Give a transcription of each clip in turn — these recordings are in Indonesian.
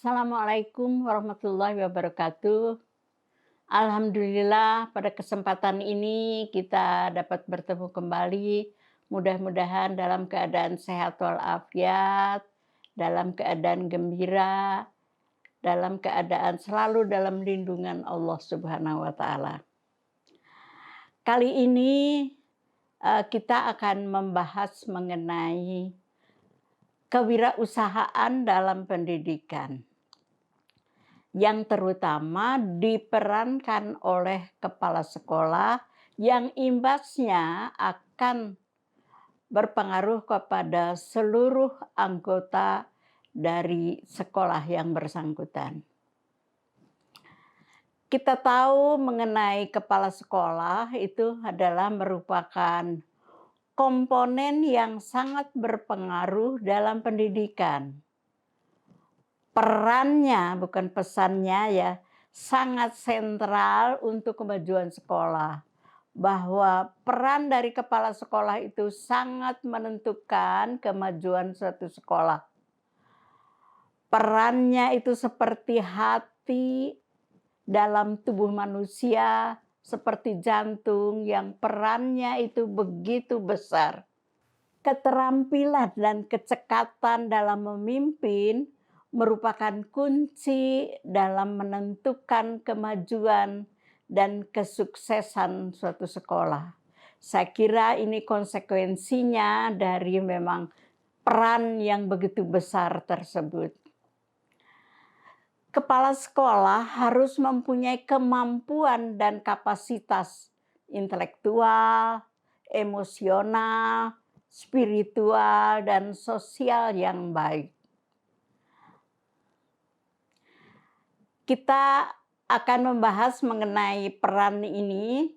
Assalamualaikum warahmatullahi wabarakatuh. Alhamdulillah pada kesempatan ini kita dapat bertemu kembali. Mudah-mudahan dalam keadaan sehat walafiat, dalam keadaan gembira, dalam keadaan selalu dalam lindungan Allah Subhanahu wa taala. Kali ini kita akan membahas mengenai kewirausahaan dalam pendidikan, yang terutama diperankan oleh kepala sekolah yang imbasnya akan berpengaruh kepada seluruh anggota dari sekolah yang bersangkutan. Kita tahu mengenai kepala sekolah itu adalah merupakan komponen yang sangat berpengaruh dalam pendidikan. Perannya, bukan pesannya ya, sangat sentral untuk kemajuan sekolah. Bahwa peran dari kepala sekolah itu sangat menentukan kemajuan suatu sekolah. Perannya itu seperti hati dalam tubuh manusia, seperti jantung yang perannya itu begitu besar. Keterampilan dan kecekatan dalam memimpin merupakan kunci dalam menentukan kemajuan dan kesuksesan suatu sekolah. Saya kira ini konsekuensinya dari memang peran yang begitu besar tersebut. Kepala sekolah harus mempunyai kemampuan dan kapasitas intelektual, emosional, spiritual, dan sosial yang baik. Kita akan membahas mengenai peran ini,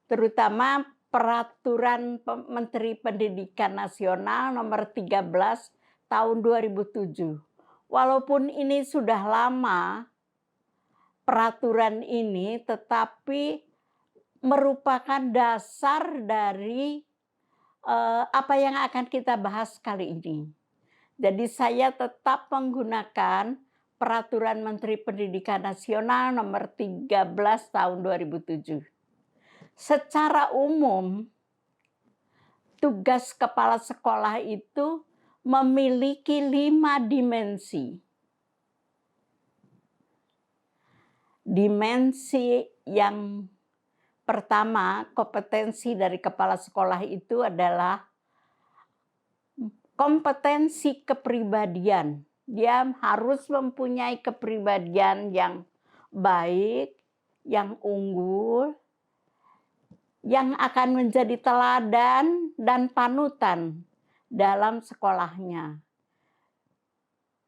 terutama Peraturan Menteri Pendidikan Nasional Nomor 13 Tahun 2007. Walaupun ini sudah lama peraturan ini, tetapi merupakan dasar dari apa yang akan kita bahas kali ini. Jadi saya tetap menggunakan Peraturan Menteri Pendidikan Nasional Nomor 13 Tahun 2007. Secara umum, tugas kepala sekolah itu memiliki 5 dimensi. Dimensi yang pertama, kompetensi dari kepala sekolah itu adalah kompetensi kepribadian. Dia harus mempunyai kepribadian yang baik, yang unggul, yang akan menjadi teladan dan panutan dalam sekolahnya.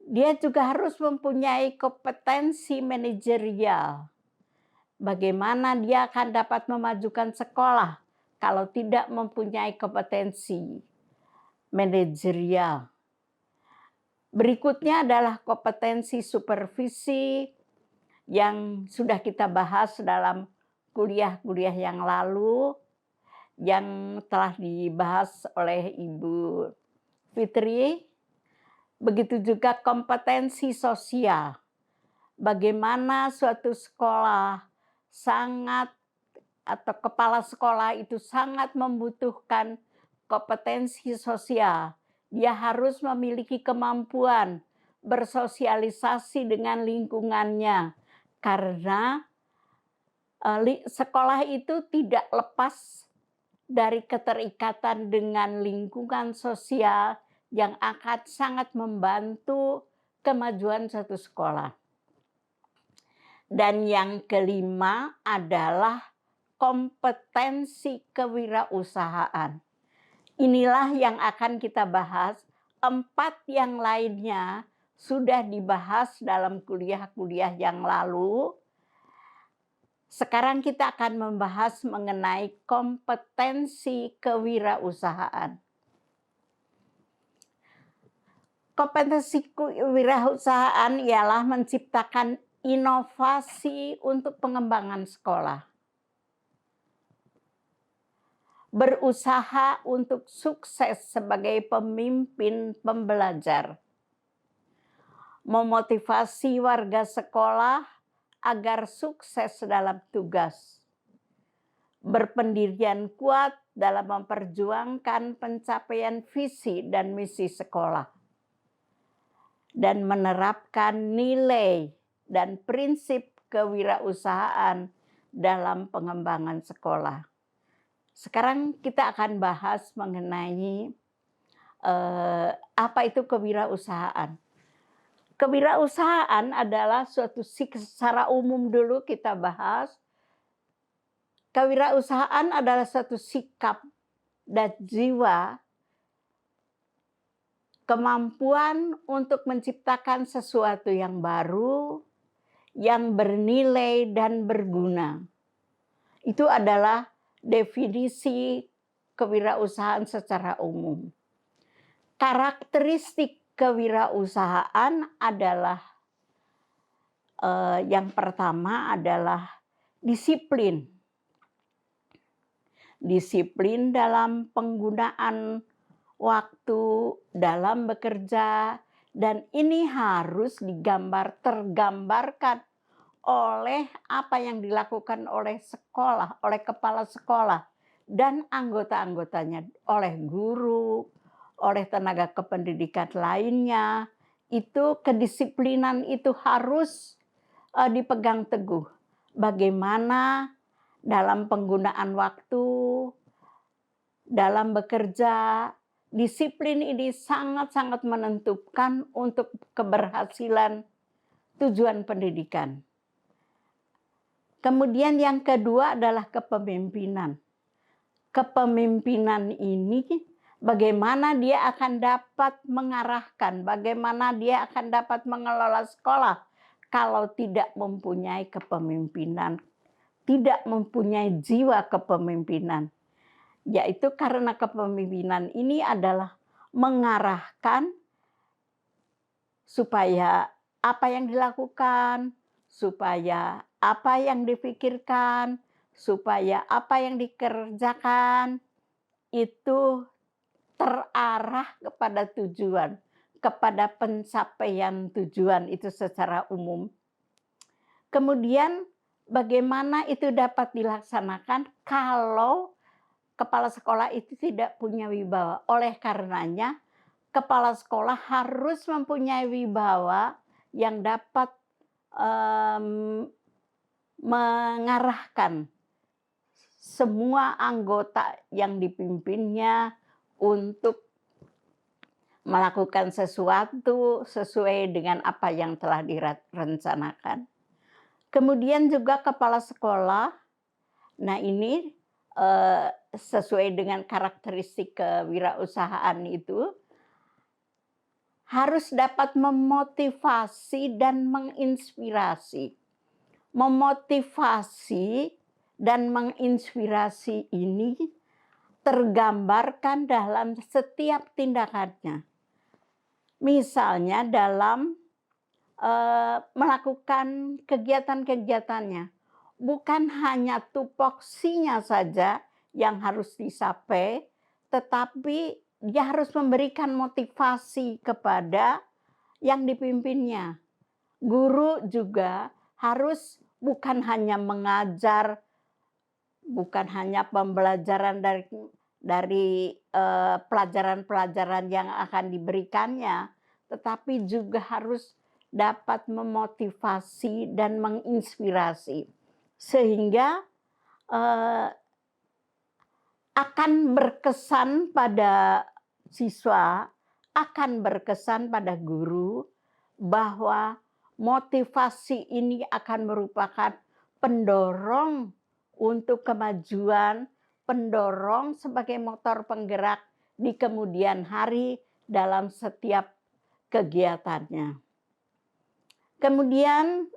Dia juga harus mempunyai kompetensi manajerial. Bagaimana dia akan dapat memajukan sekolah kalau tidak mempunyai kompetensi manajerial. Berikutnya adalah kompetensi supervisi yang sudah kita bahas dalam kuliah-kuliah yang lalu, yang telah dibahas oleh Ibu Fitri. Begitu juga kompetensi sosial. Bagaimana suatu sekolah atau kepala sekolah itu sangat membutuhkan kompetensi sosial. Dia harus memiliki kemampuan bersosialisasi dengan lingkungannya, karena sekolah itu tidak lepas dari keterikatan dengan lingkungan sosial yang akan sangat membantu kemajuan suatu sekolah. Dan yang kelima adalah kompetensi kewirausahaan. Inilah yang akan kita bahas. 4 yang lainnya sudah dibahas dalam kuliah-kuliah yang lalu. Sekarang kita akan membahas mengenai kompetensi kewirausahaan. Kompetensi kewirausahaan ialah menciptakan inovasi untuk pengembangan sekolah. Berusaha untuk sukses sebagai pemimpin pembelajar. memotivasi warga sekolah agar sukses dalam tugas, berpendirian kuat dalam memperjuangkan pencapaian visi dan misi sekolah, dan menerapkan nilai dan prinsip kewirausahaan dalam pengembangan sekolah. Sekarang kita akan bahas mengenai apa itu kewirausahaan. Kewirausahaan adalah secara umum dulu kita bahas. Kewirausahaan adalah suatu sikap dan jiwa, kemampuan untuk menciptakan sesuatu yang baru, yang bernilai dan berguna. Itu adalah definisi kewirausahaan secara umum. Karakteristik kewirausahaan adalah yang pertama adalah disiplin. Disiplin dalam penggunaan waktu, dalam bekerja, dan ini harus tergambarkan oleh apa yang dilakukan oleh sekolah, oleh kepala sekolah, dan anggota-anggotanya, oleh guru, oleh tenaga kependidikan lainnya. Itu kedisiplinan itu harus dipegang teguh. Bagaimana dalam penggunaan waktu, dalam bekerja, disiplin ini sangat-sangat menentukan untuk keberhasilan tujuan pendidikan. Kemudian yang kedua adalah kepemimpinan. Kepemimpinan ini bagaimana dia akan dapat mengarahkan, bagaimana dia akan dapat mengelola sekolah kalau tidak mempunyai kepemimpinan, tidak mempunyai jiwa kepemimpinan. Yaitu karena kepemimpinan ini adalah mengarahkan supaya apa yang dilakukan, supaya apa yang dipikirkan, supaya apa yang dikerjakan itu terarah kepada tujuan, kepada pencapaian tujuan itu secara umum. Kemudian bagaimana itu dapat dilaksanakan kalau kepala sekolah itu tidak punya wibawa. Oleh karenanya kepala sekolah harus mempunyai wibawa yang dapat mengarahkan semua anggota yang dipimpinnya untuk melakukan sesuatu sesuai dengan apa yang telah direncanakan. Kemudian juga kepala sekolah, nah ini sesuai dengan karakteristik kewirausahaan itu, harus dapat memotivasi dan menginspirasi. Memotivasi dan menginspirasi ini tergambarkan dalam setiap tindakannya. Misalnya dalam melakukan kegiatan-kegiatannya. Bukan hanya tupoksinya saja yang harus dicapai, tetapi dia harus memberikan motivasi kepada yang dipimpinnya. Guru juga harus bukan hanya mengajar, bukan hanya pembelajaran dari pelajaran-pelajaran yang akan diberikannya, tetapi juga harus dapat memotivasi dan menginspirasi. Sehingga akan berkesan pada siswa, akan berkesan pada guru, bahwa motivasi ini akan merupakan pendorong untuk kemajuan, pendorong sebagai motor penggerak di kemudian hari dalam setiap kegiatannya. Kemudian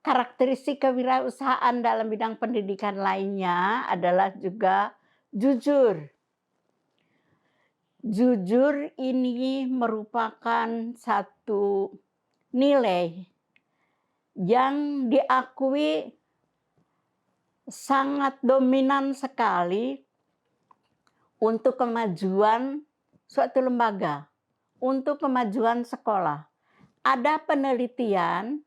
karakteristik kewirausahaan dalam bidang pendidikan lainnya adalah juga jujur. Jujur ini merupakan satu nilai yang diakui sangat dominan sekali untuk kemajuan suatu lembaga, untuk kemajuan sekolah. ada penelitian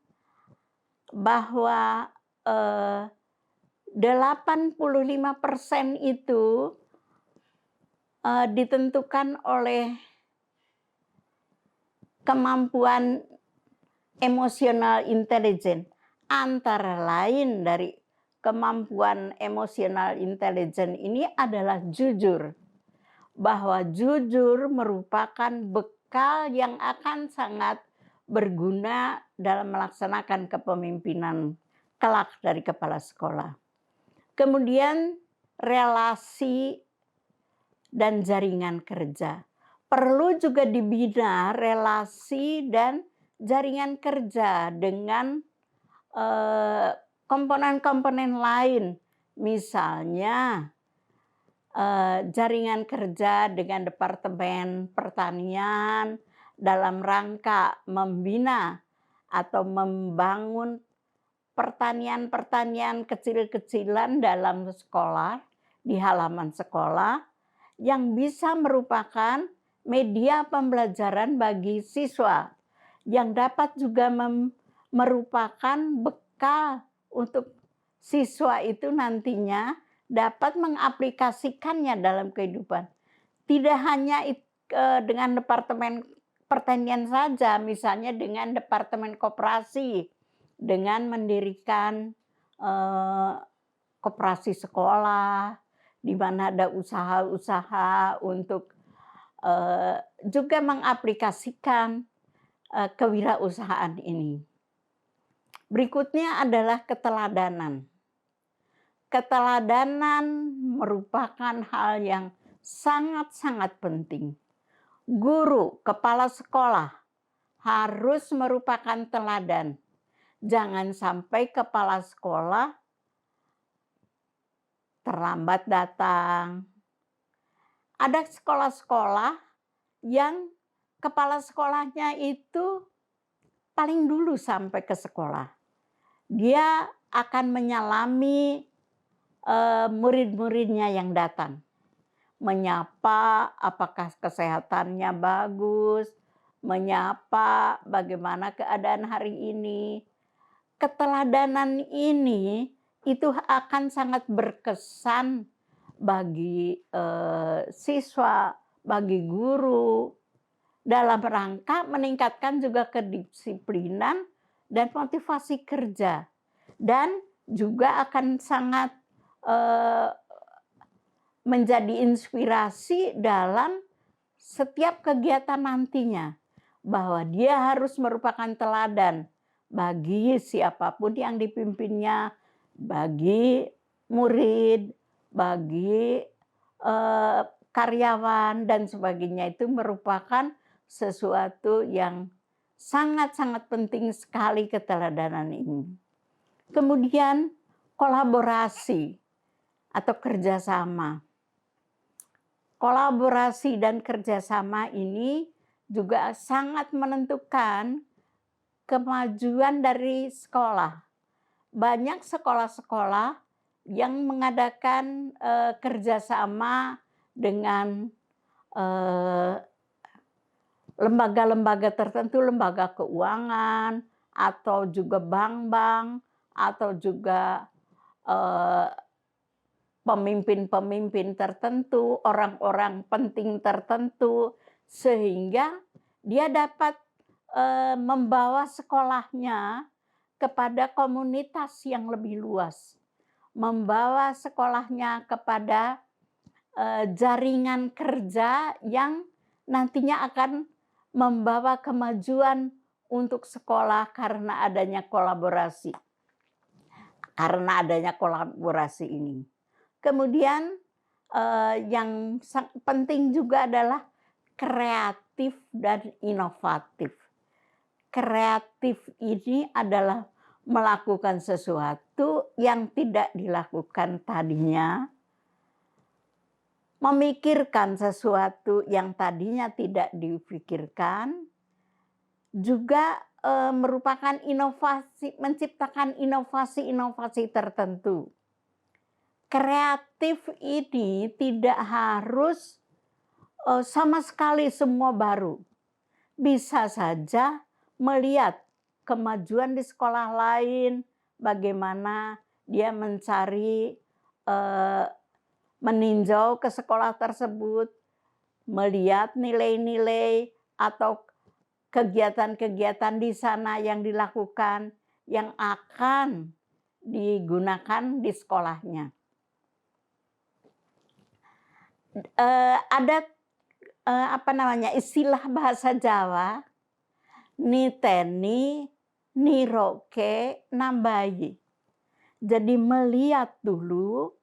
bahwa, 85% itu, ditentukan oleh kemampuan emosional intelijen. Antara lain dari kemampuan emosional intelijen ini adalah jujur. Bahwa jujur merupakan bekal yang akan sangat berguna dalam melaksanakan kepemimpinan kelak dari kepala sekolah. Kemudian relasi dan jaringan kerja. Perlu juga dibina relasi dan jaringan kerja dengan komponen-komponen lain. Misalnya jaringan kerja dengan Departemen Pertanian dalam rangka membina atau membangun pertanian-pertanian kecil-kecilan dalam sekolah, di halaman sekolah, yang bisa merupakan media pembelajaran bagi siswa, yang dapat juga merupakan bekal untuk siswa itu nantinya dapat mengaplikasikannya dalam kehidupan. Tidak hanya dengan Departemen Pertanian saja, misalnya dengan Departemen Koperasi, dengan mendirikan koperasi sekolah, di mana ada usaha-usaha untuk juga mengaplikasikan kewirausahaan ini. Berikutnya adalah keteladanan. Keteladanan merupakan hal yang sangat-sangat penting. Guru, kepala sekolah harus merupakan teladan. Jangan sampai kepala sekolah terlambat datang. Ada sekolah-sekolah yang kepala sekolahnya itu paling dulu sampai ke sekolah. Dia akan menyalami murid-muridnya yang datang. Menyapa apakah kesehatannya bagus, menyapa bagaimana keadaan hari ini. Keteladanan ini itu akan sangat berkesan bagi siswa, bagi guru, dalam rangka meningkatkan juga kedisiplinan dan motivasi kerja. Dan juga akan sangat menjadi inspirasi dalam setiap kegiatan nantinya. Bahwa dia harus merupakan teladan bagi siapapun yang dipimpinnya, bagi murid, bagi karyawan dan sebagainya. Itu merupakan sesuatu yang sangat-sangat penting sekali keteladanan ini. Kemudian kolaborasi atau kerjasama. Kolaborasi dan kerjasama ini juga sangat menentukan kemajuan dari sekolah. Banyak sekolah-sekolah yang mengadakan kerjasama dengan lembaga-lembaga tertentu, lembaga keuangan, atau juga bank-bank, atau juga pemimpin-pemimpin tertentu, orang-orang penting tertentu, sehingga dia dapat membawa sekolahnya kepada komunitas yang lebih luas, membawa sekolahnya kepada jaringan kerja yang nantinya akan membawa kemajuan untuk sekolah karena adanya kolaborasi. Karena adanya kolaborasi ini. Kemudian yang penting juga adalah kreatif dan inovatif. Kreatif ini adalah melakukan sesuatu yang tidak dilakukan tadinya, memikirkan sesuatu yang tadinya tidak dipikirkan, juga merupakan inovasi, menciptakan inovasi-inovasi tertentu. Kreatif ini tidak harus sama sekali semua baru. Bisa saja melihat kemajuan di sekolah lain, bagaimana dia mencari, meninjau ke sekolah tersebut, melihat nilai-nilai atau kegiatan-kegiatan di sana yang dilakukan, yang akan digunakan di sekolahnya. Ada, istilah bahasa Jawa, niteni, niroke, nambahi. Jadi melihat dulu,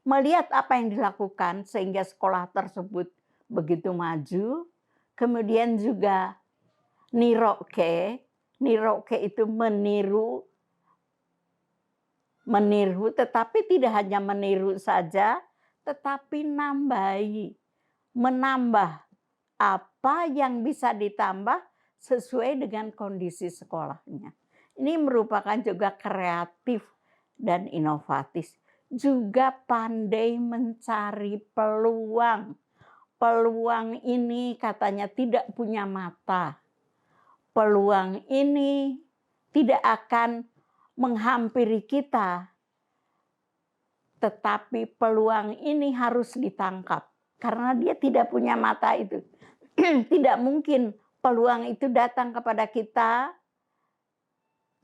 melihat apa yang dilakukan sehingga sekolah tersebut begitu maju, kemudian juga niroke itu meniru tetapi tidak hanya meniru saja, tetapi nambahi, menambah apa yang bisa ditambah sesuai dengan kondisi sekolahnya. Ini merupakan juga kreatif dan inovatif. Juga pandai mencari peluang. Peluang ini katanya tidak punya mata. Peluang ini tidak akan menghampiri kita, tetapi peluang ini harus ditangkap karena dia tidak punya mata itu. Tidak mungkin peluang itu datang kepada kita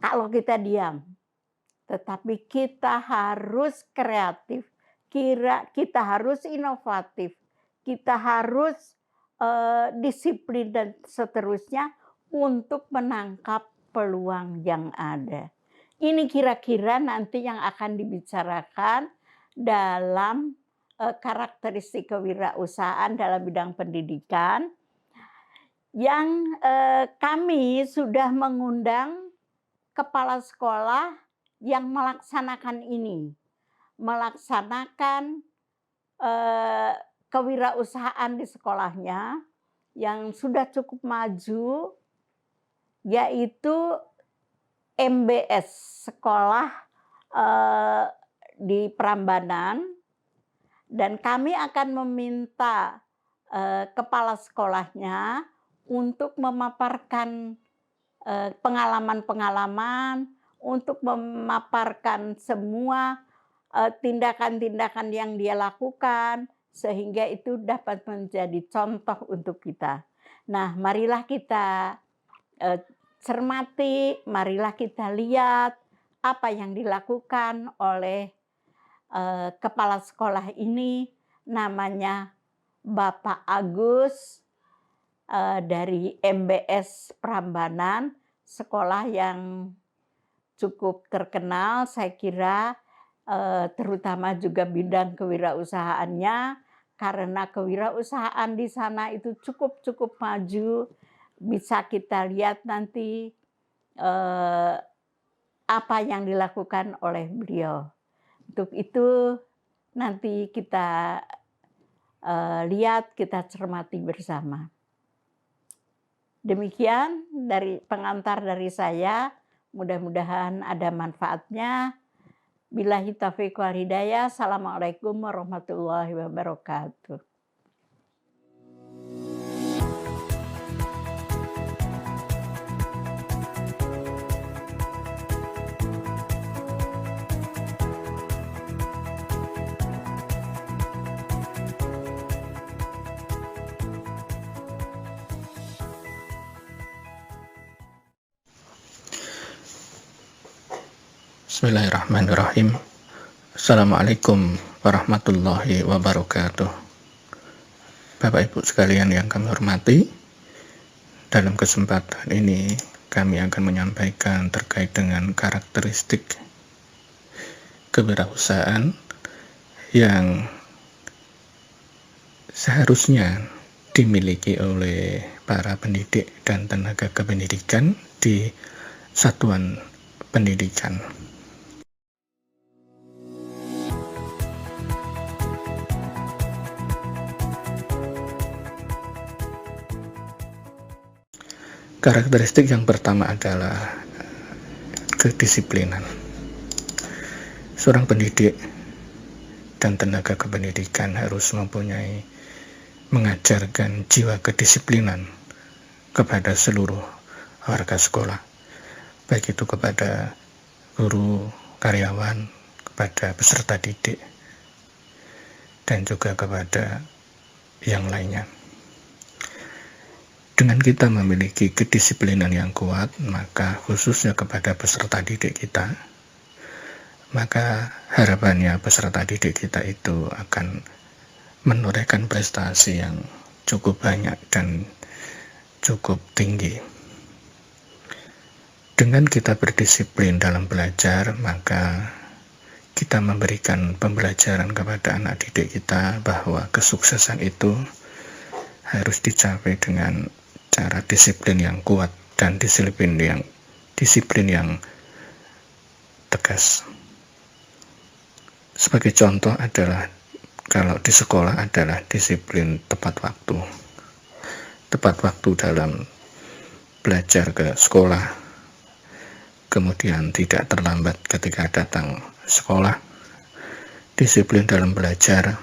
kalau kita diam. Tetapi kita harus kreatif, kita harus inovatif, kita harus disiplin dan seterusnya untuk menangkap peluang yang ada. Ini kira-kira nanti yang akan dibicarakan dalam karakteristik kewirausahaan dalam bidang pendidikan, yang kami sudah mengundang kepala sekolah yang melaksanakan ini, melaksanakan kewirausahaan di sekolahnya yang sudah cukup maju, yaitu MBS, sekolah di Prambanan, dan kami akan meminta kepala sekolahnya untuk memaparkan pengalaman-pengalaman, untuk memaparkan semua tindakan-tindakan yang dia lakukan, sehingga itu dapat menjadi contoh untuk kita. Nah, marilah kita cermati, marilah kita lihat apa yang dilakukan oleh kepala sekolah ini, namanya Bapak Agus dari MBS Prambanan, sekolah yang cukup terkenal, saya kira, terutama juga bidang kewirausahaannya, karena kewirausahaan di sana itu cukup maju. Bisa kita lihat nanti apa yang dilakukan oleh beliau. Untuk itu nanti kita lihat, kita cermati bersama. Demikian dari pengantar dari saya, mudah-mudahan ada manfaatnya. Billahi taufiq wal hidayah. Assalamualaikum warahmatullahi wabarakatuh. Bismillahirrahmanirrahim. Assalamualaikum warahmatullahi wabarakatuh. Bapak Ibu sekalian yang kami hormati, dalam kesempatan ini kami akan menyampaikan terkait dengan karakteristik kewirausahaan yang seharusnya dimiliki oleh para pendidik dan tenaga kependidikan di satuan pendidikan. Karakteristik yang pertama adalah kedisiplinan. Seorang pendidik dan tenaga kependidikan harus mengajarkan jiwa kedisiplinan kepada seluruh warga sekolah, baik itu kepada guru, karyawan, kepada peserta didik, dan juga kepada yang lainnya. Dengan kita memiliki kedisiplinan yang kuat, maka khususnya kepada peserta didik kita, maka harapannya peserta didik kita itu akan menorehkan prestasi yang cukup banyak dan cukup tinggi. Dengan kita berdisiplin dalam belajar, maka kita memberikan pembelajaran kepada anak didik kita bahwa kesuksesan itu harus dicapai dengan cara disiplin yang kuat dan disiplin yang tegas. Sebagai contoh adalah kalau di sekolah adalah disiplin tepat waktu. Tepat waktu dalam belajar ke sekolah, kemudian tidak terlambat ketika datang sekolah. Disiplin dalam belajar,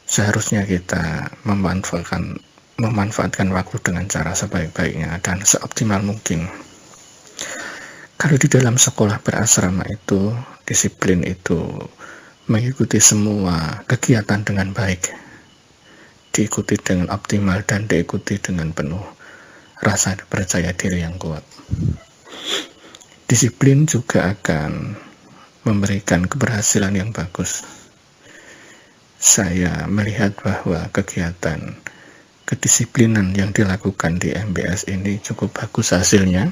seharusnya kita memanfaatkan waktu dengan cara sebaik-baiknya dan seoptimal mungkin. Kalau di dalam sekolah berasrama itu, disiplin itu mengikuti semua kegiatan dengan baik, diikuti dengan optimal dan diikuti dengan penuh rasa percaya diri yang kuat. Disiplin juga akan memberikan keberhasilan yang bagus. Saya melihat bahwa kegiatan kedisiplinan yang dilakukan di MBS ini cukup bagus hasilnya,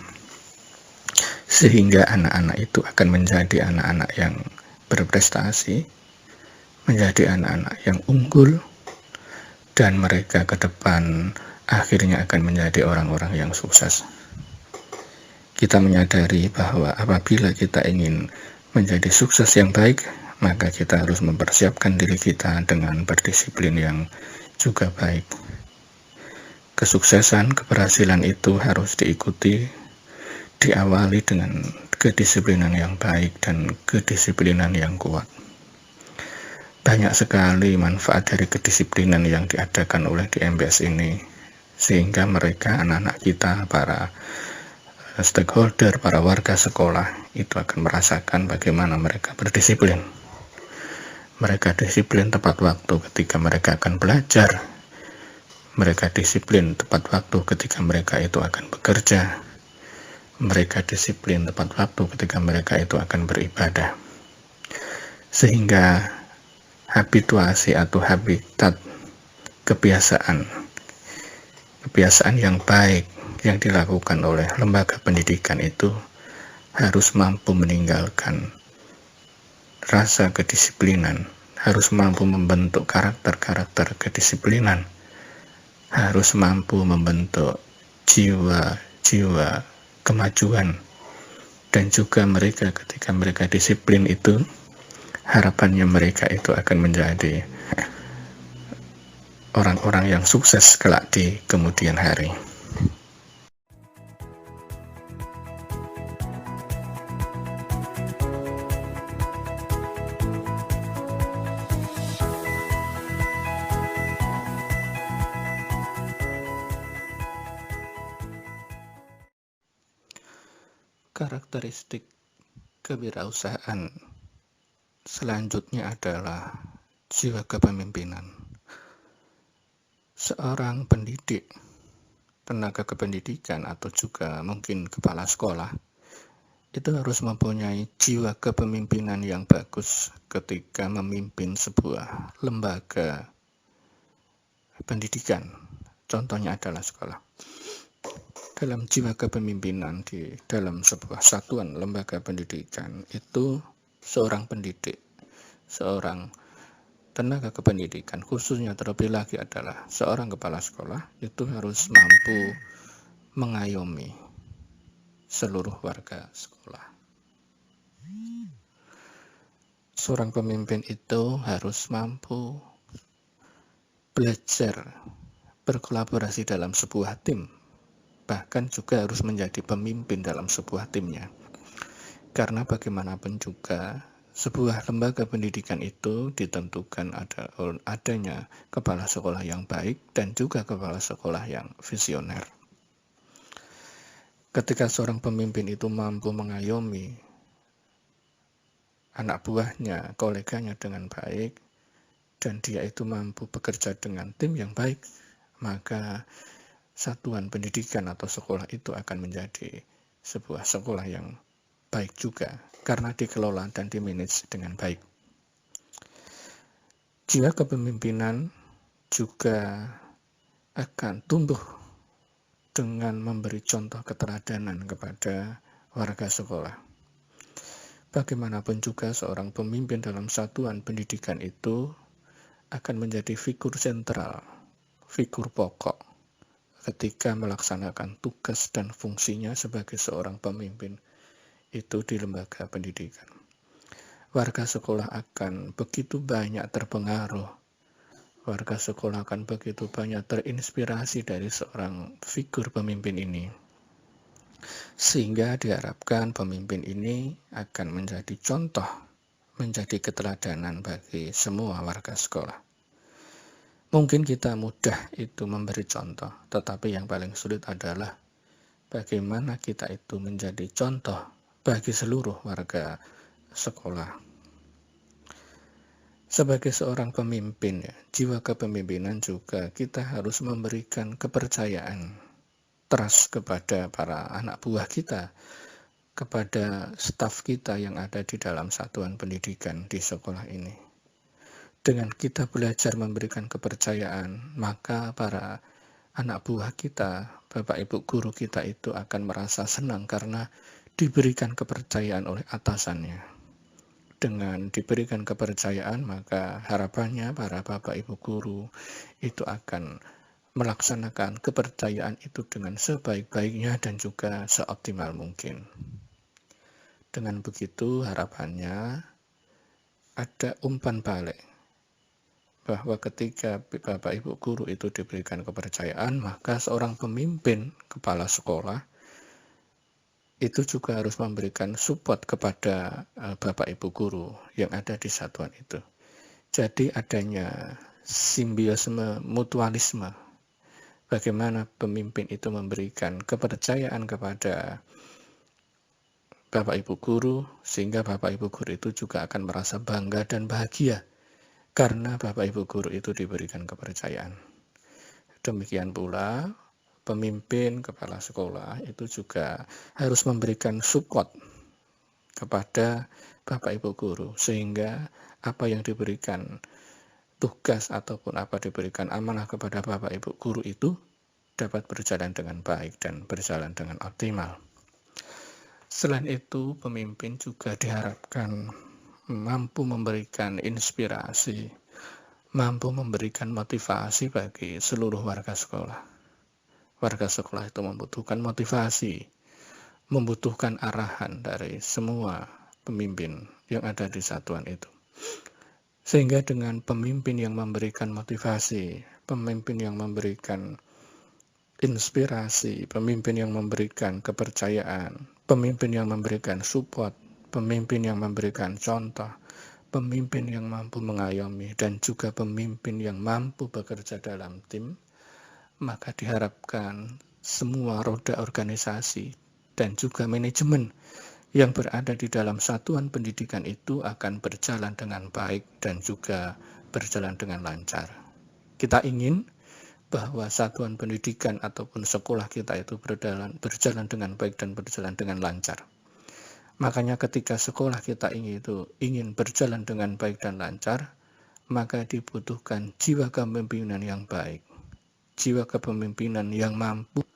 sehingga anak-anak itu akan menjadi anak-anak yang berprestasi, menjadi anak-anak yang unggul, dan mereka ke depan akhirnya akan menjadi orang-orang yang sukses. Kita menyadari bahwa apabila kita ingin menjadi sukses yang baik, maka kita harus mempersiapkan diri kita dengan berdisiplin yang juga baik. Kesuksesan, keberhasilan itu harus diawali dengan kedisiplinan yang baik dan kedisiplinan yang kuat. Banyak sekali manfaat dari kedisiplinan yang diadakan oleh DMBS ini, sehingga mereka, anak-anak kita, para stakeholder, para warga sekolah, itu akan merasakan bagaimana mereka berdisiplin. Mereka disiplin tepat waktu ketika mereka akan belajar. Mereka disiplin tepat waktu ketika mereka itu akan bekerja. Mereka disiplin tepat waktu ketika mereka itu akan beribadah. Sehingga habituasi atau habitat kebiasaan yang baik yang dilakukan oleh lembaga pendidikan itu harus mampu meninggalkan rasa kedisiplinan, harus mampu membentuk karakter-karakter kedisiplinan, harus mampu membentuk jiwa-jiwa kemajuan, dan juga mereka ketika mereka disiplin itu, harapannya mereka itu akan menjadi orang-orang yang sukses kelak di kemudian hari. Karakteristik kewirausahaan selanjutnya adalah jiwa kepemimpinan. Seorang pendidik, tenaga kependidikan, atau juga mungkin kepala sekolah, itu harus mempunyai jiwa kepemimpinan yang bagus ketika memimpin sebuah lembaga pendidikan. Contohnya adalah sekolah. Dalam jiwa kepemimpinan di dalam sebuah satuan lembaga pendidikan itu, seorang pendidik, seorang tenaga kependidikan, khususnya terlebih lagi adalah seorang kepala sekolah, itu harus mampu mengayomi seluruh warga sekolah. Seorang pemimpin itu harus mampu belajar berkolaborasi dalam sebuah tim, bahkan juga harus menjadi pemimpin dalam sebuah timnya. Karena bagaimanapun juga, sebuah lembaga pendidikan itu ditentukan adanya kepala sekolah yang baik dan juga kepala sekolah yang visioner. Ketika seorang pemimpin itu mampu mengayomi anak buahnya, koleganya dengan baik, dan dia itu mampu bekerja dengan tim yang baik, maka satuan pendidikan atau sekolah itu akan menjadi sebuah sekolah yang baik juga, karena dikelola dan dimanage dengan baik. Jiwa kepemimpinan juga akan tumbuh dengan memberi contoh keteladanan kepada warga sekolah. Bagaimanapun juga seorang pemimpin dalam satuan pendidikan itu akan menjadi figur sentral, figur pokok ketika melaksanakan tugas dan fungsinya sebagai seorang pemimpin itu di lembaga pendidikan. Warga sekolah akan begitu banyak terpengaruh, warga sekolah akan begitu banyak terinspirasi dari seorang figur pemimpin ini, sehingga diharapkan pemimpin ini akan menjadi contoh, menjadi keteladanan bagi semua warga sekolah. Mungkin kita mudah itu memberi contoh, tetapi yang paling sulit adalah bagaimana kita itu menjadi contoh bagi seluruh warga sekolah. Sebagai seorang pemimpin, jiwa kepemimpinan juga kita harus memberikan kepercayaan, trust kepada para anak buah kita, kepada staf kita yang ada di dalam satuan pendidikan di sekolah ini. Dengan kita belajar memberikan kepercayaan, maka para anak buah kita, Bapak Ibu guru kita itu akan merasa senang karena diberikan kepercayaan oleh atasannya. Dengan diberikan kepercayaan, maka harapannya para Bapak Ibu guru itu akan melaksanakan kepercayaan itu dengan sebaik-baiknya dan juga seoptimal mungkin. Dengan begitu harapannya ada umpan balik, bahwa ketika Bapak Ibu guru itu diberikan kepercayaan, maka seorang pemimpin kepala sekolah itu juga harus memberikan support kepada Bapak Ibu guru yang ada di satuan itu. Jadi adanya simbiosme mutualisme, bagaimana pemimpin itu memberikan kepercayaan kepada Bapak Ibu guru, sehingga Bapak Ibu guru itu juga akan merasa bangga dan bahagia karena Bapak Ibu guru itu diberikan kepercayaan. Demikian pula pemimpin kepala sekolah itu juga harus memberikan support kepada Bapak Ibu guru, sehingga apa yang diberikan tugas ataupun apa diberikan amanah kepada Bapak Ibu guru itu dapat berjalan dengan baik dan berjalan dengan optimal. Selain itu, pemimpin juga diharapkan mampu memberikan inspirasi, mampu memberikan motivasi bagi seluruh warga sekolah. Warga sekolah itu membutuhkan motivasi, membutuhkan arahan dari semua pemimpin yang ada di satuan itu. Sehingga dengan pemimpin yang memberikan motivasi, pemimpin yang memberikan inspirasi, pemimpin yang memberikan kepercayaan, pemimpin yang memberikan support, pemimpin yang memberikan contoh, pemimpin yang mampu mengayomi, dan juga pemimpin yang mampu bekerja dalam tim, maka diharapkan semua roda organisasi dan juga manajemen yang berada di dalam satuan pendidikan itu akan berjalan dengan baik dan juga berjalan dengan lancar. Kita ingin bahwa satuan pendidikan ataupun sekolah kita itu berjalan dengan baik dan berjalan dengan lancar. Makanya ketika sekolah kita ingin berjalan dengan baik dan lancar, maka dibutuhkan jiwa kepemimpinan yang baik, jiwa kepemimpinan yang mampu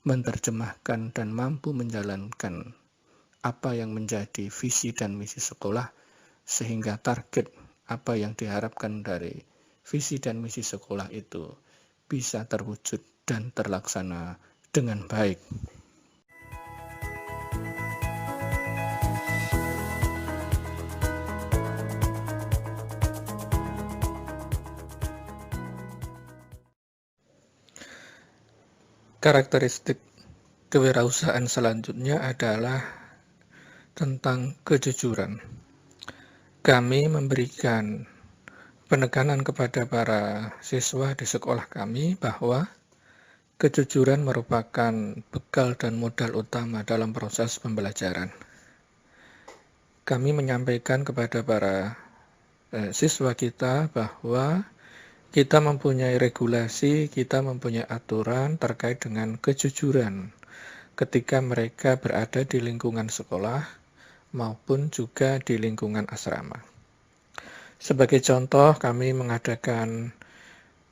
menerjemahkan dan mampu menjalankan apa yang menjadi visi dan misi sekolah, sehingga target apa yang diharapkan dari visi dan misi sekolah itu bisa terwujud dan terlaksana dengan baik. Karakteristik kewirausahaan selanjutnya adalah tentang kejujuran. Kami memberikan penekanan kepada para siswa di sekolah kami bahwa Kejujuran merupakan bekal dan modal utama dalam proses pembelajaran. Kami menyampaikan kepada para siswa kita bahwa kita mempunyai regulasi, kita mempunyai aturan terkait dengan kejujuran ketika mereka berada di lingkungan sekolah maupun juga di lingkungan asrama. Sebagai contoh, kami mengadakan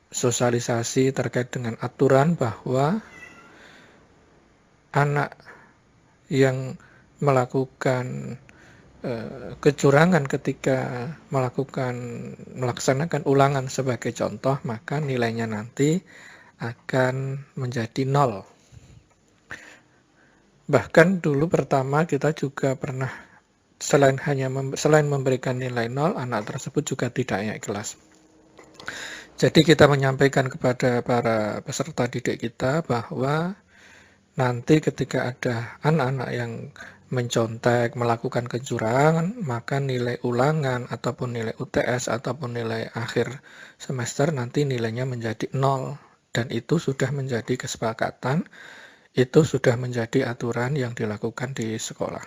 sosialisasi terkait dengan aturan bahwa anak yang melakukan kecurangan ketika melaksanakan ulangan sebagai contoh, maka nilainya nanti akan menjadi 0. Bahkan dulu pertama kita juga pernah selain memberikan nilai 0, anak tersebut juga tidak naik kelas. Jadi kita menyampaikan kepada para peserta didik kita bahwa nanti ketika ada anak-anak yang mencontek, melakukan kecurangan, maka nilai ulangan ataupun nilai UTS ataupun nilai akhir semester nanti nilainya menjadi 0. Dan itu sudah menjadi kesepakatan, itu sudah menjadi aturan yang dilakukan di sekolah.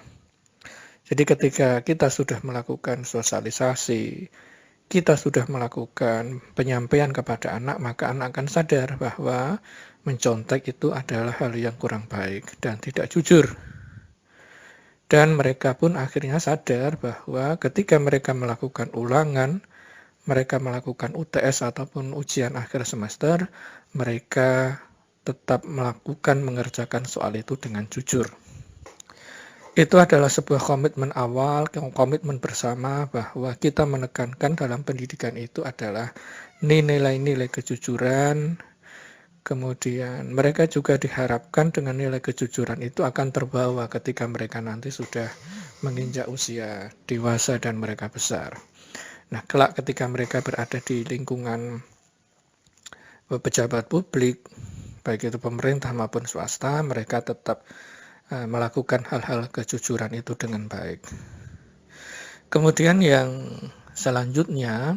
Jadi ketika kita sudah melakukan sosialisasi, kita sudah melakukan penyampaian kepada anak, maka anak akan sadar bahwa mencontek itu adalah hal yang kurang baik dan tidak jujur. Dan mereka pun akhirnya sadar bahwa ketika mereka melakukan ulangan, mereka melakukan UTS ataupun ujian akhir semester, mereka tetap mengerjakan soal itu dengan jujur. Itu adalah sebuah komitmen awal, komitmen bersama bahwa kita menekankan dalam pendidikan itu adalah nilai-nilai kejujuran. Kemudian mereka juga diharapkan dengan nilai kejujuran itu akan terbawa ketika mereka nanti sudah menginjak usia dewasa dan mereka besar. Nah, kelak ketika mereka berada di lingkungan pejabat publik, baik itu pemerintah maupun swasta, mereka tetap melakukan hal-hal kejujuran itu dengan baik. Kemudian yang selanjutnya,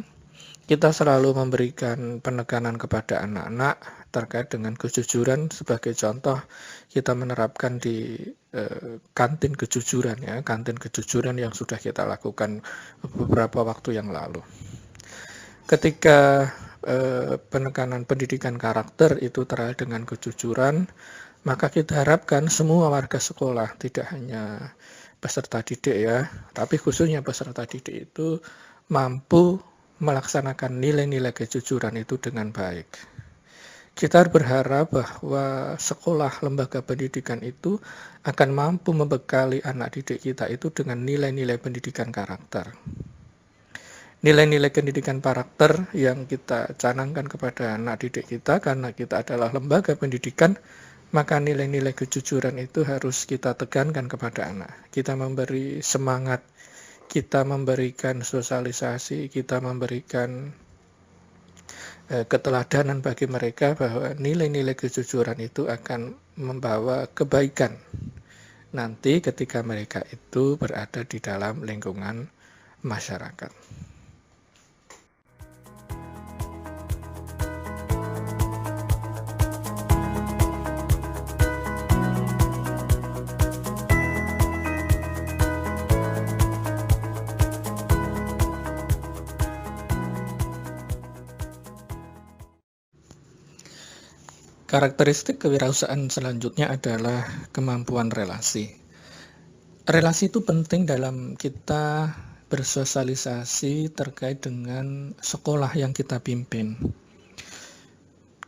kita selalu memberikan penekanan kepada anak-anak terkait dengan kejujuran. Sebagai contoh, kita menerapkan di kantin kejujuran, ya, kantin kejujuran yang sudah kita lakukan beberapa waktu yang lalu. Ketika penekanan pendidikan karakter itu terkait dengan kejujuran, maka kita harapkan semua warga sekolah, tidak hanya peserta didik ya, tapi khususnya peserta didik itu mampu melaksanakan nilai-nilai kejujuran itu dengan baik. Kita berharap bahwa sekolah lembaga pendidikan itu akan mampu membekali anak didik kita itu dengan nilai-nilai pendidikan karakter. Nilai-nilai pendidikan karakter yang kita canangkan kepada anak didik kita, karena kita adalah lembaga pendidikan, maka nilai-nilai kejujuran itu harus kita tekankan kepada anak. Kita memberi semangat, kita memberikan sosialisasi, kita memberikan keteladanan bagi mereka bahwa nilai-nilai kejujuran itu akan membawa kebaikan nanti ketika mereka itu berada di dalam lingkungan masyarakat. Karakteristik kewirausahaan selanjutnya adalah kemampuan relasi. Relasi itu penting dalam kita bersosialisasi terkait dengan sekolah yang kita pimpin.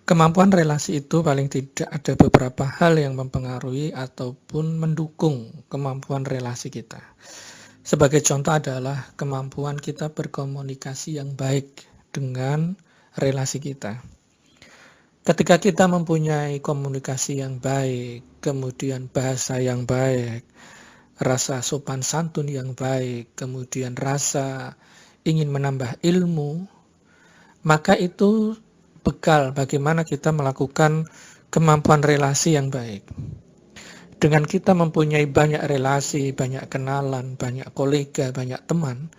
Kemampuan relasi itu paling tidak ada beberapa hal yang mempengaruhi ataupun mendukung kemampuan relasi kita. Sebagai contoh adalah kemampuan kita berkomunikasi yang baik dengan relasi kita. Ketika kita mempunyai komunikasi yang baik, kemudian bahasa yang baik, rasa sopan santun yang baik, kemudian rasa ingin menambah ilmu, maka itu bekal bagaimana kita melakukan kemampuan relasi yang baik. Dengan kita mempunyai banyak relasi, banyak kenalan, banyak kolega, banyak teman,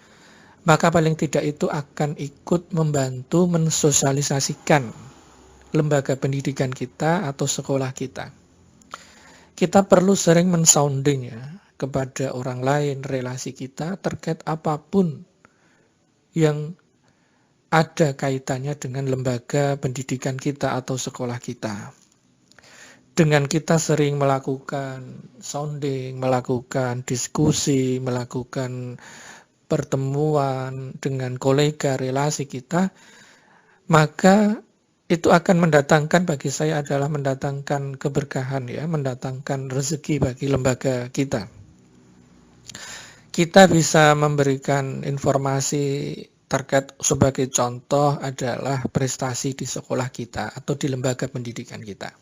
maka paling tidak itu akan ikut membantu mensosialisasikan lembaga pendidikan kita atau sekolah kita. Kita perlu sering men-sounding ya kepada orang lain relasi kita terkait apapun yang ada kaitannya dengan lembaga pendidikan kita atau sekolah kita. Dengan kita sering melakukan sounding, melakukan diskusi, melakukan pertemuan dengan kolega relasi kita, maka itu akan mendatangkan, bagi saya adalah mendatangkan keberkahan ya, mendatangkan rezeki bagi lembaga kita. Kita bisa memberikan informasi terkait, sebagai contoh adalah prestasi di sekolah kita atau di lembaga pendidikan kita.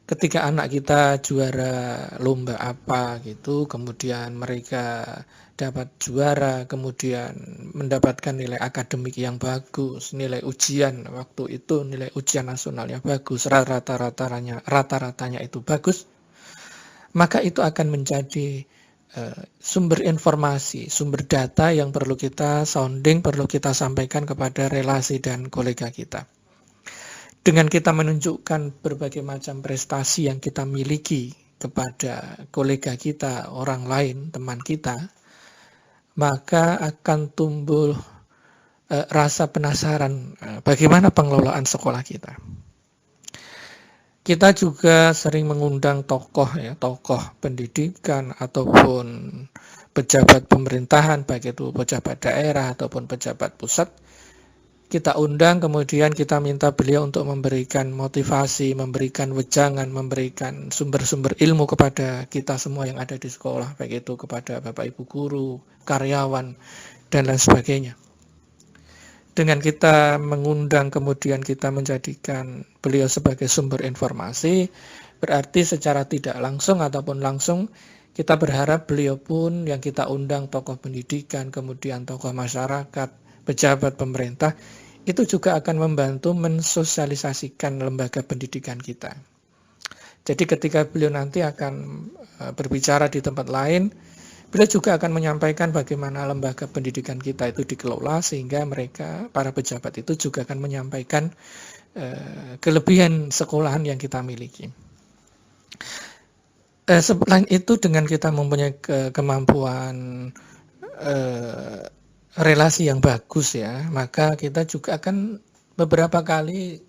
Ketika anak kita juara lomba apa gitu, kemudian mereka dapat juara, kemudian mendapatkan nilai akademik yang bagus, nilai ujian waktu itu, nilai ujian nasionalnya bagus, rata-ratanya itu bagus, maka itu akan menjadi sumber informasi, sumber data yang perlu kita sounding, perlu kita sampaikan kepada relasi dan kolega kita. Dengan kita menunjukkan berbagai macam prestasi yang kita miliki kepada kolega kita, orang lain, teman kita, maka akan tumbuh rasa penasaran bagaimana pengelolaan sekolah kita. Kita juga sering mengundang tokoh ya, tokoh pendidikan ataupun pejabat pemerintahan, baik itu pejabat daerah ataupun pejabat pusat. Kita undang, kemudian kita minta beliau untuk memberikan motivasi, memberikan wejangan, memberikan sumber-sumber ilmu kepada kita semua yang ada di sekolah, baik itu kepada Bapak Ibu guru, karyawan, dan lain sebagainya. Dengan kita mengundang, kemudian kita menjadikan beliau sebagai sumber informasi, berarti secara tidak langsung ataupun langsung kita berharap beliau pun yang kita undang, tokoh pendidikan, kemudian tokoh masyarakat, pejabat pemerintah, itu juga akan membantu mensosialisasikan lembaga pendidikan kita. Jadi ketika beliau nanti akan berbicara di tempat lain, beliau juga akan menyampaikan bagaimana lembaga pendidikan kita itu dikelola, sehingga mereka, para pejabat itu juga akan menyampaikan kelebihan sekolahan yang kita miliki. Selain itu, dengan kita mempunyai kemampuan relasi yang bagus ya, maka kita juga akan beberapa kali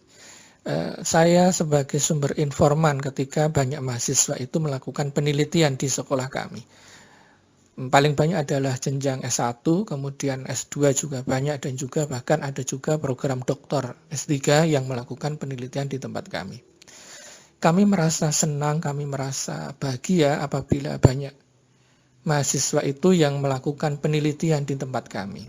saya sebagai sumber informan ketika banyak mahasiswa itu melakukan penelitian di sekolah kami. Paling banyak adalah jenjang S1, kemudian S2 juga banyak, dan juga bahkan ada juga program doktor S3 yang melakukan penelitian di tempat kami. Kami merasa senang, kami merasa bahagia apabila banyak mahasiswa itu yang melakukan penelitian di tempat kami.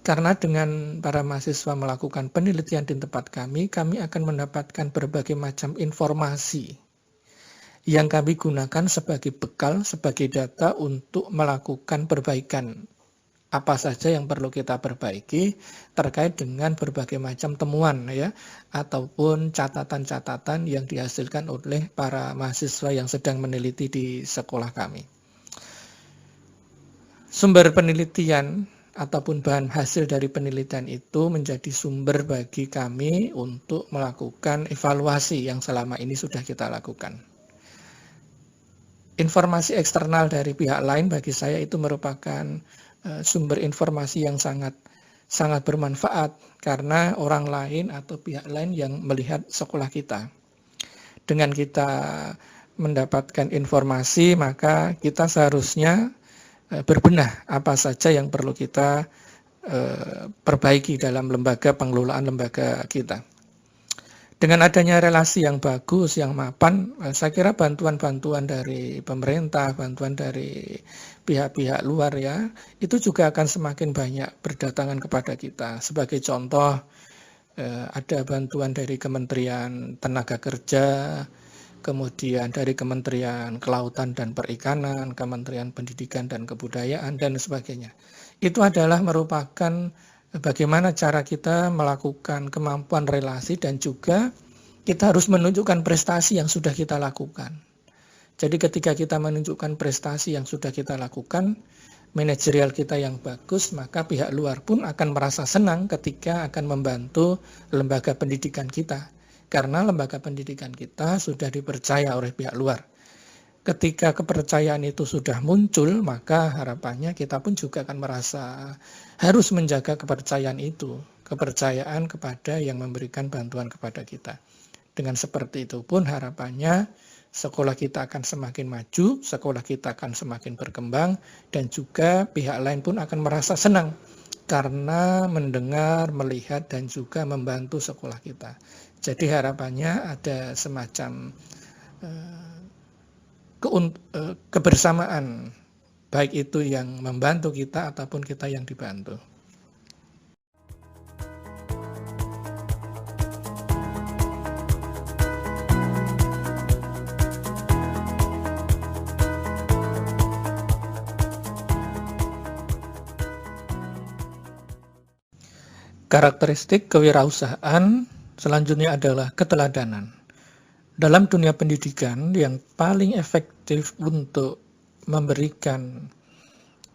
Karena dengan para mahasiswa melakukan penelitian di tempat kami akan mendapatkan berbagai macam informasi yang kami gunakan sebagai bekal, sebagai data untuk melakukan perbaikan. Apa saja yang perlu kita perbaiki terkait dengan berbagai macam temuan ya, ataupun catatan-catatan yang dihasilkan oleh para mahasiswa yang sedang meneliti di sekolah kami. Sumber penelitian ataupun bahan hasil dari penelitian itu menjadi sumber bagi kami untuk melakukan evaluasi yang selama ini sudah kita lakukan. Informasi eksternal dari pihak lain bagi saya itu merupakan sumber informasi yang sangat bermanfaat, karena orang lain atau pihak lain yang melihat sekolah kita. Dengan kita mendapatkan informasi, maka kita seharusnya berbenah apa saja yang perlu kita perbaiki dalam pengelolaan lembaga kita. Dengan adanya relasi yang bagus, yang mapan, saya kira bantuan-bantuan dari pemerintah, bantuan dari pihak-pihak luar ya, itu juga akan semakin banyak berdatangan kepada kita. Sebagai contoh, ada bantuan dari Kementerian Tenaga Kerja, kemudian dari Kementerian Kelautan dan Perikanan, Kementerian Pendidikan dan Kebudayaan, dan sebagainya. Itu adalah merupakan bagaimana cara kita melakukan kemampuan relasi, dan juga kita harus menunjukkan prestasi yang sudah kita lakukan. Jadi ketika kita menunjukkan prestasi yang sudah kita lakukan, manajerial kita yang bagus, maka pihak luar pun akan merasa senang ketika akan membantu lembaga pendidikan kita. Karena lembaga pendidikan kita sudah dipercaya oleh pihak luar. Ketika kepercayaan itu sudah muncul, maka harapannya kita pun juga akan merasa harus menjaga kepercayaan itu, kepercayaan kepada yang memberikan bantuan kepada kita. Dengan seperti itu pun harapannya sekolah kita akan semakin maju, sekolah kita akan semakin berkembang, dan juga pihak lain pun akan merasa senang karena mendengar, melihat, dan juga membantu sekolah kita. Jadi harapannya ada semacam kebersamaan, baik itu yang membantu kita ataupun kita yang dibantu. Karakteristik kewirausahaan selanjutnya adalah keteladanan. Dalam dunia pendidikan, yang paling efektif untuk memberikan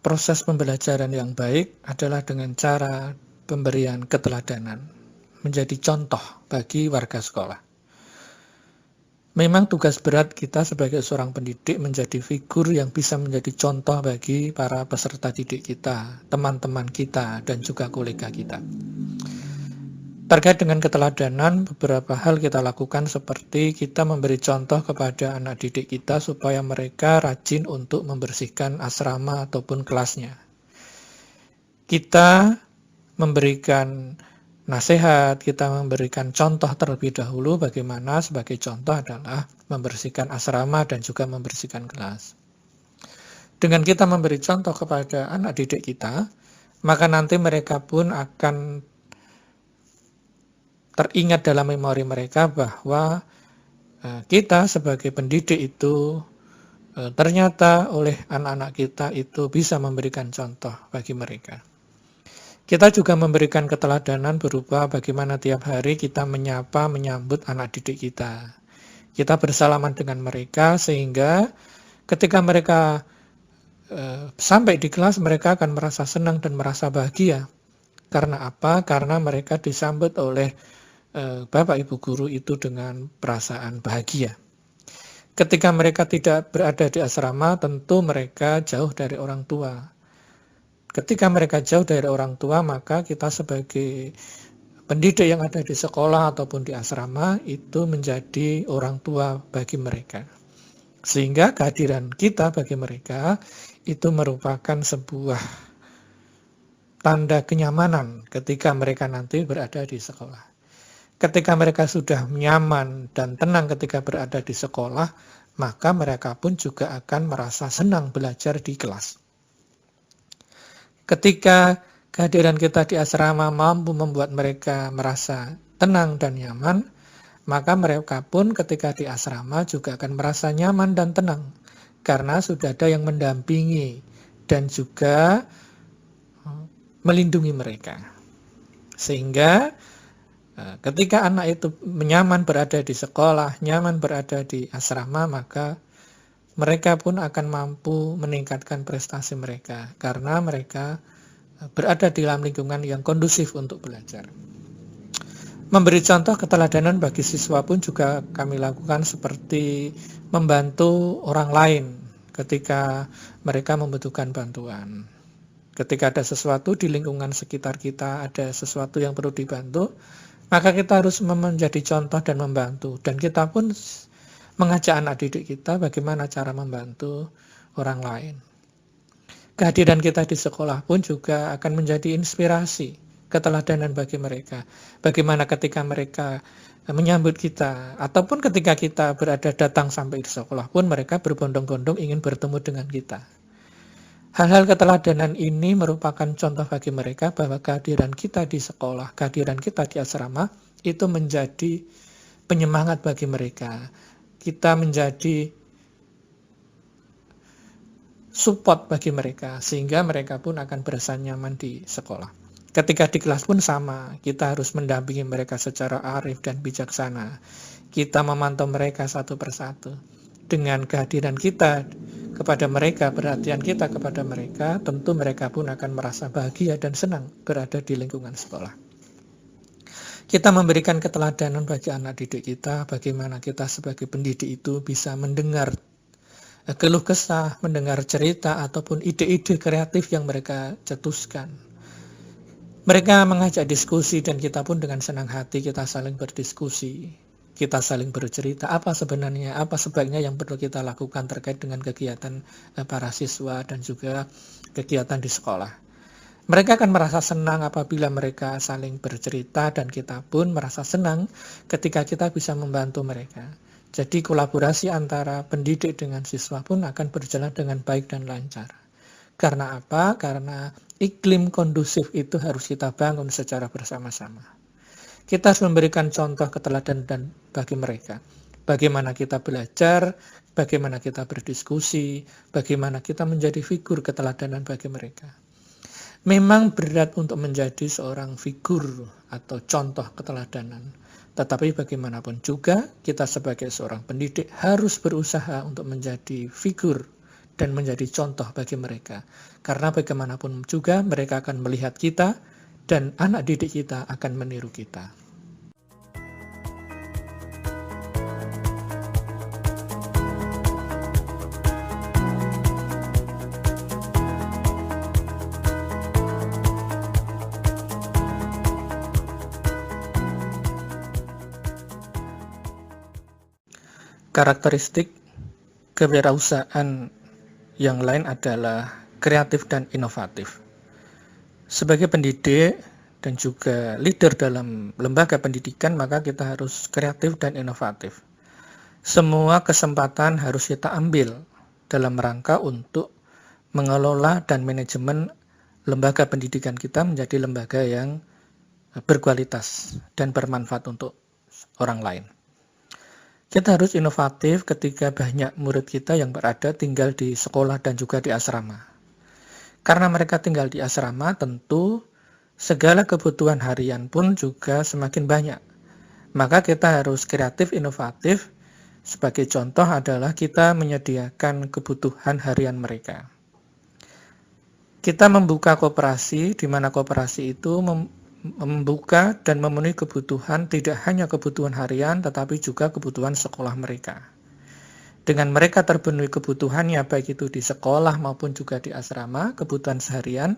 proses pembelajaran yang baik adalah dengan cara pemberian keteladanan, menjadi contoh bagi warga sekolah. Memang tugas berat kita sebagai seorang pendidik menjadi figur yang bisa menjadi contoh bagi para peserta didik kita, teman-teman kita, dan juga kolega kita. Terkait dengan keteladanan, beberapa hal kita lakukan seperti kita memberi contoh kepada anak didik kita supaya mereka rajin untuk membersihkan asrama ataupun kelasnya. Kita memberikan nasihat, kita memberikan contoh terlebih dahulu bagaimana sebagai contoh adalah membersihkan asrama dan juga membersihkan kelas. Dengan kita memberi contoh kepada anak didik kita, maka nanti mereka pun akan teringat dalam memori mereka bahwa kita sebagai pendidik itu ternyata oleh anak-anak kita itu bisa memberikan contoh bagi mereka. Kita juga memberikan keteladanan berupa bagaimana tiap hari kita menyapa, menyambut anak didik kita. Kita bersalaman dengan mereka sehingga ketika mereka sampai di kelas mereka akan merasa senang dan merasa bahagia. Karena apa? Karena mereka disambut oleh Bapak Ibu guru itu dengan perasaan bahagia. Ketika mereka tidak berada di asrama, tentu mereka jauh dari orang tua. Ketika mereka jauh dari orang tua, maka kita sebagai pendidik yang ada di sekolah ataupun di asrama itu menjadi orang tua bagi mereka. Sehingga kehadiran kita bagi mereka itu merupakan sebuah tanda kenyamanan ketika mereka nanti berada di sekolah. Ketika mereka sudah nyaman dan tenang ketika berada di sekolah, maka mereka pun juga akan merasa senang belajar di kelas. Ketika kehadiran kita di asrama mampu membuat mereka merasa tenang dan nyaman, maka mereka pun ketika di asrama juga akan merasa nyaman dan tenang, karena sudah ada yang mendampingi dan juga melindungi mereka. Sehingga ketika anak itu nyaman berada di sekolah, nyaman berada di asrama, maka mereka pun akan mampu meningkatkan prestasi mereka karena mereka berada di dalam lingkungan yang kondusif untuk belajar. Memberi contoh keteladanan bagi siswa pun juga kami lakukan seperti membantu orang lain ketika mereka membutuhkan bantuan. Ketika ada sesuatu di lingkungan sekitar kita, ada sesuatu yang perlu dibantu, maka kita harus menjadi contoh dan membantu. Dan kita pun mengajak anak didik kita bagaimana cara membantu orang lain. Kehadiran kita di sekolah pun juga akan menjadi inspirasi, keteladanan bagi mereka. Bagaimana ketika mereka menyambut kita, ataupun ketika kita berada datang sampai di sekolah pun mereka berbondong-bondong ingin bertemu dengan kita. Hal-hal keteladanan ini merupakan contoh bagi mereka bahwa kehadiran kita di sekolah, kehadiran kita di asrama itu menjadi penyemangat bagi mereka. Kita menjadi support bagi mereka sehingga mereka pun akan berasa nyaman di sekolah. Ketika di kelas pun sama, kita harus mendampingi mereka secara arif dan bijaksana. Kita memantau mereka satu persatu. Dengan kehadiran kita kepada mereka, perhatian kita kepada mereka, tentu mereka pun akan merasa bahagia dan senang berada di lingkungan sekolah. Kita memberikan keteladanan bagi anak didik kita, bagaimana kita sebagai pendidik itu bisa mendengar keluh kesah, mendengar cerita ataupun ide-ide kreatif yang mereka cetuskan. Mereka mengajak diskusi dan kita pun dengan senang hati kita saling berdiskusi. Kita saling bercerita apa sebenarnya, apa sebaiknya yang perlu kita lakukan terkait dengan kegiatan para siswa dan juga kegiatan di sekolah. Mereka akan merasa senang apabila mereka saling bercerita dan kita pun merasa senang ketika kita bisa membantu mereka. Jadi kolaborasi antara pendidik dengan siswa pun akan berjalan dengan baik dan lancar. Karena apa? Karena iklim kondusif itu harus kita bangun secara bersama-sama. Kita harus memberikan contoh keteladanan bagi mereka. Bagaimana kita belajar, bagaimana kita berdiskusi, bagaimana kita menjadi figur keteladanan bagi mereka. Memang berat untuk menjadi seorang figur atau contoh keteladanan. Tetapi bagaimanapun juga, kita sebagai seorang pendidik harus berusaha untuk menjadi figur dan menjadi contoh bagi mereka. Karena bagaimanapun juga mereka akan melihat kita dan anak didik kita akan meniru kita. Karakteristik kewirausahaan yang lain adalah kreatif dan inovatif. Sebagai pendidik dan juga leader dalam lembaga pendidikan, maka kita harus kreatif dan inovatif. Semua kesempatan harus kita ambil dalam rangka untuk mengelola dan manajemen lembaga pendidikan kita menjadi lembaga yang berkualitas dan bermanfaat untuk orang lain. Kita harus inovatif ketika banyak murid kita yang berada tinggal di sekolah dan juga di asrama. Karena mereka tinggal di asrama, tentu segala kebutuhan harian pun juga semakin banyak. Maka kita harus kreatif, inovatif. Sebagai contoh adalah kita menyediakan kebutuhan harian mereka. Kita membuka koperasi, di mana koperasi itu membuka dan memenuhi kebutuhan, tidak hanya kebutuhan harian, tetapi juga kebutuhan sekolah mereka. Dengan mereka terpenuhi kebutuhannya, baik itu di sekolah maupun juga di asrama, kebutuhan seharian,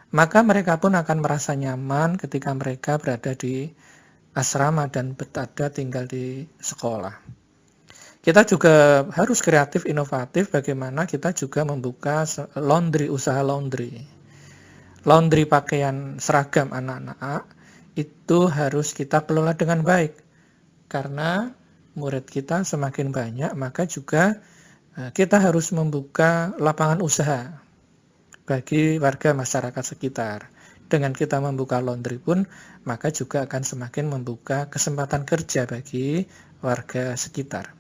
maka mereka pun akan merasa nyaman ketika mereka berada di asrama dan berada tinggal di sekolah. Kita juga harus kreatif, inovatif, bagaimana kita juga membuka laundry, usaha laundry. Laundry pakaian seragam anak-anak itu harus kita kelola dengan baik. Karena murid kita semakin banyak, maka juga kita harus membuka lapangan usaha bagi warga masyarakat sekitar. Dengan kita membuka laundry pun, maka juga akan semakin membuka kesempatan kerja bagi warga sekitar.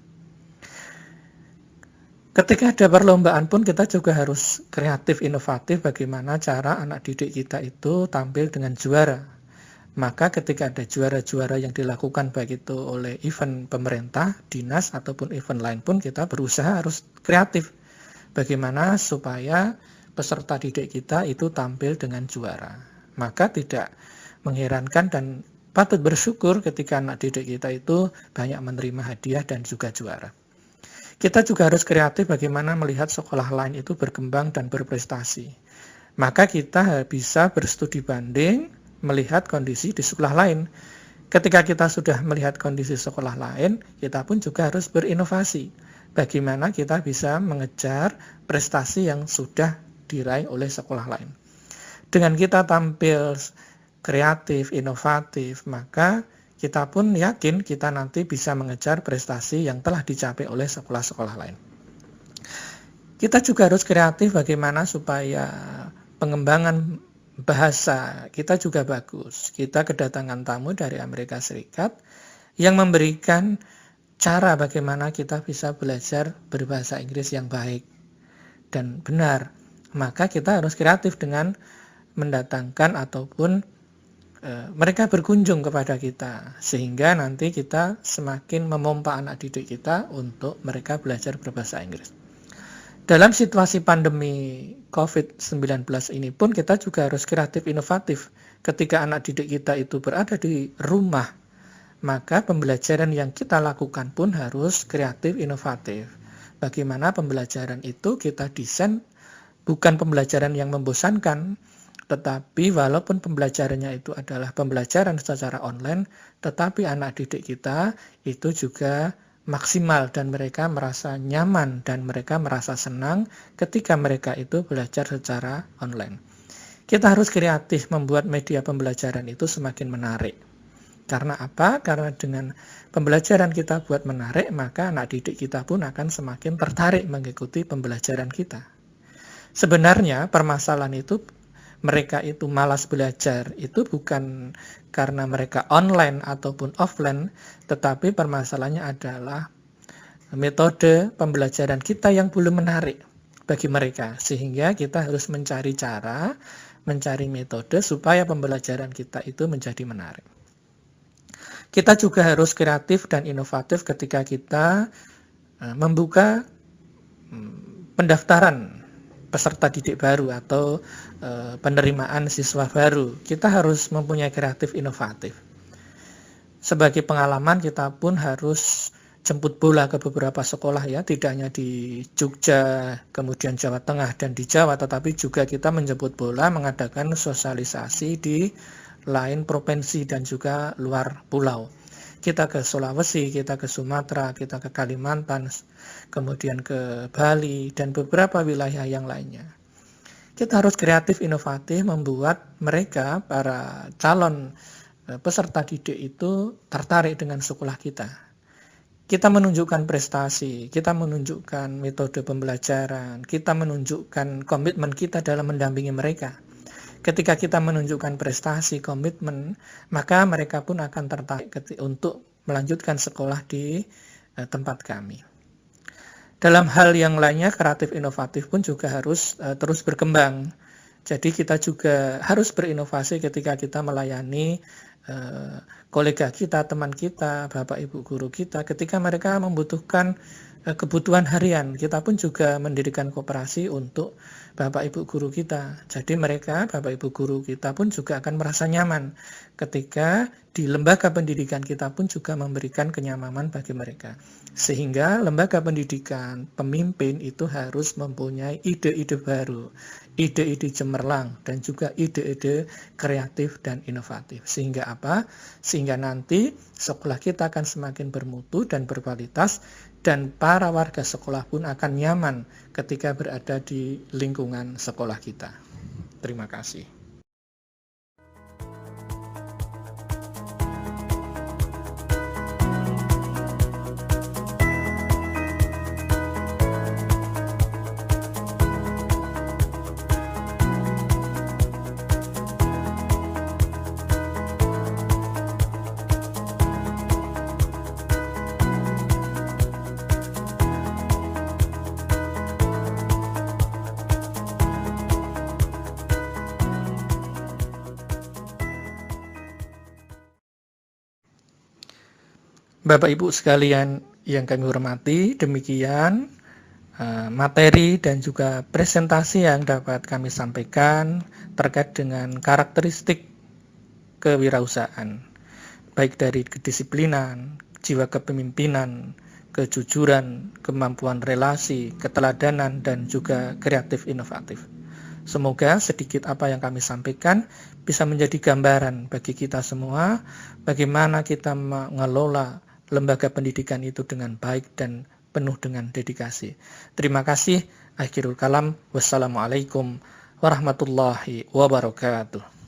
Ketika ada perlombaan pun kita juga harus kreatif, inovatif bagaimana cara anak didik kita itu tampil dengan juara. Maka ketika ada juara-juara yang dilakukan baik itu oleh event pemerintah, dinas ataupun event lain pun kita berusaha harus kreatif. Bagaimana supaya peserta didik kita itu tampil dengan juara. Maka tidak mengherankan dan patut bersyukur ketika anak didik kita itu banyak menerima hadiah dan juga juara. Kita juga harus kreatif bagaimana melihat sekolah lain itu berkembang dan berprestasi. Maka kita bisa berstudi banding melihat kondisi di sekolah lain. Ketika kita sudah melihat kondisi sekolah lain, kita pun juga harus berinovasi. Bagaimana kita bisa mengejar prestasi yang sudah diraih oleh sekolah lain. Dengan kita tampil kreatif, inovatif, maka kita pun yakin kita nanti bisa mengejar prestasi yang telah dicapai oleh sekolah-sekolah lain. Kita juga harus kreatif bagaimana supaya pengembangan bahasa kita juga bagus. Kita kedatangan tamu dari Amerika Serikat yang memberikan cara bagaimana kita bisa belajar berbahasa Inggris yang baik dan benar. Maka kita harus kreatif dengan mendatangkan ataupun mereka berkunjung kepada kita, sehingga nanti kita semakin memompa anak didik kita untuk mereka belajar berbahasa Inggris. Dalam situasi pandemi COVID-19 ini pun kita juga harus kreatif inovatif. Ketika anak didik kita itu berada di rumah, maka pembelajaran yang kita lakukan pun harus kreatif inovatif. Bagaimana pembelajaran itu kita desain bukan pembelajaran yang membosankan, tetapi walaupun pembelajarannya itu adalah pembelajaran secara online, tetapi anak didik kita itu juga maksimal dan mereka merasa nyaman dan mereka merasa senang ketika mereka itu belajar secara online. Kita harus kreatif membuat media pembelajaran itu semakin menarik. Karena apa? Karena dengan pembelajaran kita buat menarik, maka anak didik kita pun akan semakin tertarik mengikuti pembelajaran kita. Sebenarnya permasalahan itu mereka itu malas belajar itu bukan karena mereka online ataupun offline, tetapi permasalahannya adalah metode pembelajaran kita yang belum menarik bagi mereka, sehingga kita harus mencari cara, mencari metode supaya pembelajaran kita itu menjadi menarik. Kita juga harus kreatif dan inovatif ketika kita membuka pendaftaran peserta didik baru atau penerimaan siswa baru. Kita harus mempunyai kreatif inovatif. Sebagai pengalaman kita pun harus jemput bola ke beberapa sekolah ya, tidak hanya di Jogja, kemudian Jawa Tengah dan di Jawa, tetapi juga kita menjemput bola mengadakan sosialisasi di lain provinsi dan juga luar pulau. Kita ke Sulawesi, kita ke Sumatera, kita ke Kalimantan, kemudian ke Bali, dan beberapa wilayah yang lainnya. Kita harus kreatif inovatif membuat mereka, para calon peserta didik itu tertarik dengan sekolah kita. Kita menunjukkan prestasi, kita menunjukkan metode pembelajaran, kita menunjukkan komitmen kita dalam mendampingi mereka. Ketika kita menunjukkan prestasi, komitmen, maka mereka pun akan tertarik untuk melanjutkan sekolah di tempat kami. Dalam hal yang lainnya, kreatif inovatif pun juga harus terus berkembang. Jadi kita juga harus berinovasi ketika kita melayani kolega kita, teman kita, bapak ibu guru kita, ketika mereka membutuhkan kebutuhan harian. Kita pun juga mendirikan koperasi untuk bapak ibu guru kita. Jadi mereka, bapak ibu guru kita pun juga akan merasa nyaman ketika di lembaga pendidikan kita pun juga memberikan kenyamanan bagi mereka. Sehingga lembaga pendidikan, pemimpin itu harus mempunyai ide-ide baru, ide-ide cemerlang, dan juga ide-ide kreatif dan inovatif. Sehingga apa? Sehingga nanti sekolah kita akan semakin bermutu dan berkualitas, dan para warga sekolah pun akan nyaman ketika berada di lingkungan sekolah kita. Terima kasih. Bapak Ibu sekalian yang kami hormati, demikian materi dan juga presentasi yang dapat kami sampaikan terkait dengan karakteristik kewirausahaan, baik dari kedisiplinan, jiwa kepemimpinan, kejujuran, kemampuan relasi, keteladanan, dan juga kreatif inovatif. Semoga sedikit apa yang kami sampaikan bisa menjadi gambaran bagi kita semua bagaimana kita mengelola lembaga pendidikan itu dengan baik dan penuh dengan dedikasi. Terima kasih. Akhirul kalam. Wassalamualaikum warahmatullahi wabarakatuh.